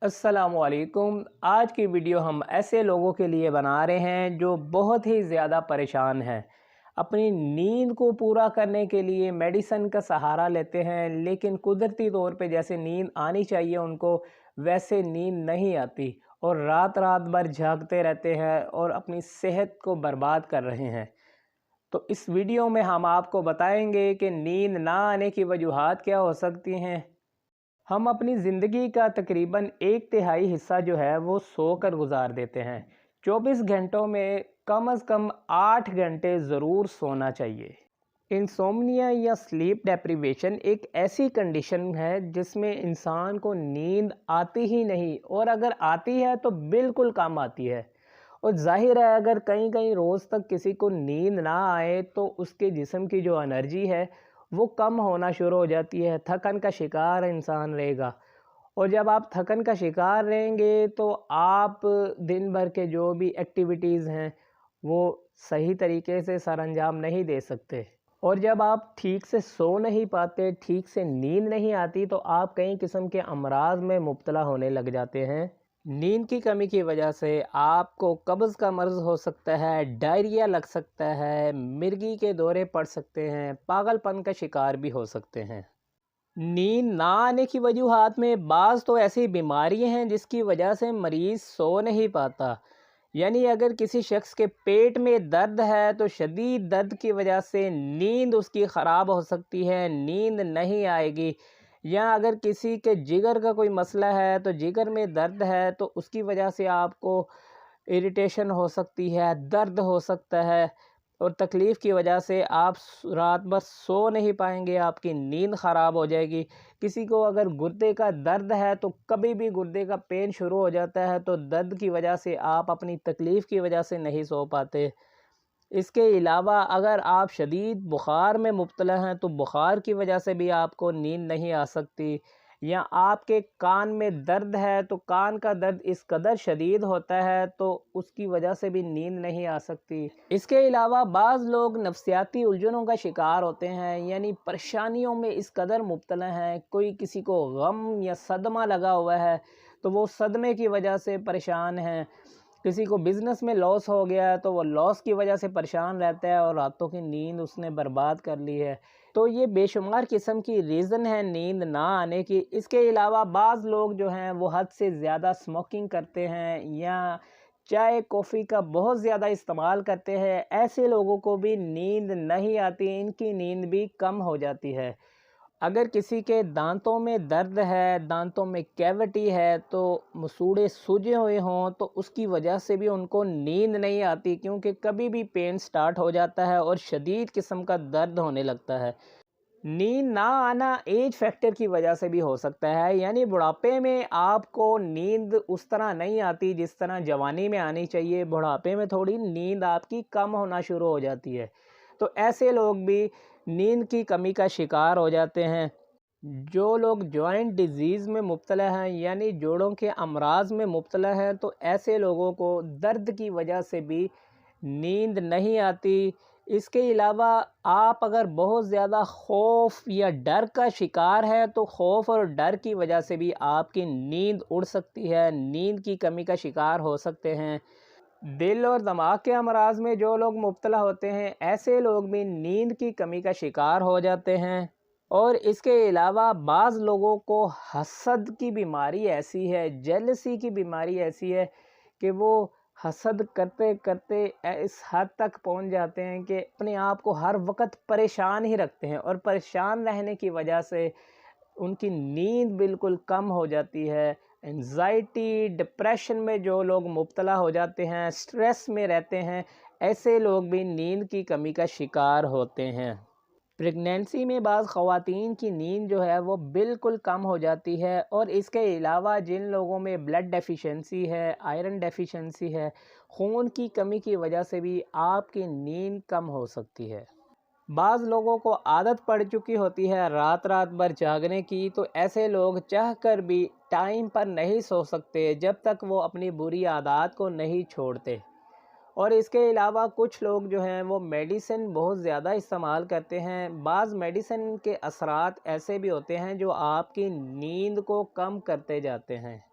अस्सलामुअलैकुम। आज की वीडियो हम ऐसे लोगों के लिए बना रहे हैं जो बहुत ही ज़्यादा परेशान हैं। अपनी नींद को पूरा करने के लिए मेडिसिन का सहारा लेते हैं, लेकिन कुदरती तौर पे जैसे नींद आनी चाहिए उनको वैसे नींद नहीं आती और रात रात भर जागते रहते हैं और अपनी सेहत को बर्बाद कर रहे हैं। तो इस वीडियो में हम आपको बताएंगे कि नींद ना आने की वजूहात क्या हो सकती हैं। हम अपनी ज़िंदगी का तकरीबन एक तिहाई हिस्सा जो है वो सोकर गुजार देते हैं। 24 घंटों में कम से कम 8 घंटे ज़रूर सोना चाहिए। इंसोम्निया या स्लीप डेप्रिवेशन एक ऐसी कंडीशन है जिसमें इंसान को नींद आती ही नहीं, और अगर आती है तो बिल्कुल कम आती है। और जाहिर है अगर कहीं कहीं रोज़ तक किसी को नींद ना आए तो उसके जिस्म की जो एनर्जी है वो कम होना शुरू हो जाती है, थकन का शिकार इंसान रहेगा। और जब आप थकन का शिकार रहेंगे तो आप दिन भर के जो भी एक्टिविटीज़ हैं वो सही तरीके से सरअंजाम नहीं दे सकते। और जब आप ठीक से सो नहीं पाते, ठीक से नींद नहीं आती, तो आप कई किस्म के अमराज में मुब्तला होने लग जाते हैं। नींद की कमी की वजह से आपको कब्ज़ का मर्ज़ हो सकता है, डायरिया लग सकता है, मिर्गी के दौरे पड़ सकते हैं, पागलपन का शिकार भी हो सकते हैं। नींद ना आने की वजूहात में बाज़ तो ऐसी बीमारियां हैं जिसकी वजह से मरीज़ सो नहीं पाता। यानी अगर किसी शख्स के पेट में दर्द है तो शदीद दर्द की वजह से नींद उसकी ख़राब हो सकती है, नींद नहीं आएगी। या अगर किसी के जिगर का कोई मसला है तो जिगर में दर्द है तो उसकी वजह से आपको इरिटेशन हो सकती है, दर्द हो सकता है, और तकलीफ़ की वजह से आप रात भर सो नहीं पाएंगे, आपकी नींद ख़राब हो जाएगी। किसी को अगर गुर्दे का दर्द है तो कभी भी गुर्दे का पेन शुरू हो जाता है तो दर्द की वजह से आप अपनी तकलीफ़ की वजह से नहीं सो पाते। इसके अलावा अगर आप शदीद बुखार में मुब्तला हैं तो बुखार की वजह से भी आपको नींद नहीं आ सकती। या आपके कान में दर्द है तो कान का दर्द इस कदर शदीद होता है तो उसकी वजह से भी नींद नहीं आ सकती। इसके अलावा बाज़ लोग नफ्सियाती उलझनों का शिकार होते हैं, यानी परेशानियों में इस कदर मुब्तला हैं। कोई किसी को गम या सदमा लगा हुआ है तो वो सदमे की वजह से परेशान हैं। किसी को बिज़नेस में लॉस हो गया है तो वो लॉस की वजह से परेशान रहता है और रातों की नींद उसने बर्बाद कर ली है। तो ये बेशुमार किस्म की रीज़न है नींद ना आने की। इसके अलावा बाज़ लोग जो हैं वो हद से ज़्यादा स्मोकिंग करते हैं या चाय कॉफ़ी का बहुत ज़्यादा इस्तेमाल करते हैं। ऐसे लोगों को भी नींद नहीं आती, इनकी नींद भी कम हो जाती है। अगर किसी के दांतों में दर्द है, दांतों में कैविटी है, तो मसूड़े सूजे हुए हों तो उसकी वजह से भी उनको नींद नहीं आती, क्योंकि कभी भी पेन स्टार्ट हो जाता है और शदीद किस्म का दर्द होने लगता है। नींद ना आना एज फैक्टर की वजह से भी हो सकता है, यानी बुढ़ापे में आपको नींद उस तरह नहीं आती जिस तरह जवानी में आनी चाहिए। बुढ़ापे में थोड़ी नींद आपकी कम होना शुरू हो जाती है, तो ऐसे लोग भी नींद की कमी का शिकार हो जाते हैं। जो लोग जॉइंट डिजीज़ में मुब्तला हैं, यानी जोड़ों के अमराज में मुब्तला हैं, तो ऐसे लोगों को दर्द की वजह से भी नींद नहीं आती। इसके अलावा आप अगर बहुत ज़्यादा खौफ या डर का शिकार है तो खौफ और डर की वजह से भी आपकी नींद उड़ सकती है, नींद की कमी का शिकार हो सकते हैं। दिल और दिमाग के अमराज में जो लोग मुब्तला होते हैं ऐसे लोग भी नींद की कमी का शिकार हो जाते हैं। और इसके अलावा बाज़ लोगों को हसद की बीमारी ऐसी है, जेलसी की बीमारी ऐसी है कि वो हसद करते करते इस हद तक पहुंच जाते हैं कि अपने आप को हर वक्त परेशान ही रखते हैं, और परेशान रहने की वजह से उनकी नींद बिल्कुल कम हो जाती है। एंजाइटी डिप्रेशन में जो लोग मुब्तला हो जाते हैं, स्ट्रेस में रहते हैं, ऐसे लोग भी नींद की कमी का शिकार होते हैं। प्रेगनेंसी में बाज़ ख़वातीन की नींद जो है वो बिल्कुल कम हो जाती है। और इसके अलावा जिन लोगों में ब्लड डेफिशिएंसी है, आयरन डेफिशिएंसी है, खून की कमी की वजह से भी आपकी नींद कम हो सकती है। बाज़ लोगों को आदत पड़ चुकी होती है रात रात भर जागने की, तो ऐसे लोग चाह कर भी टाइम पर नहीं सो सकते जब तक वो अपनी बुरी आदत को नहीं छोड़ते। और इसके अलावा कुछ लोग जो हैं वो मेडिसिन बहुत ज़्यादा इस्तेमाल करते हैं। बाज़ मेडिसिन के असरात ऐसे भी होते हैं जो आपकी नींद को कम करते जाते हैं।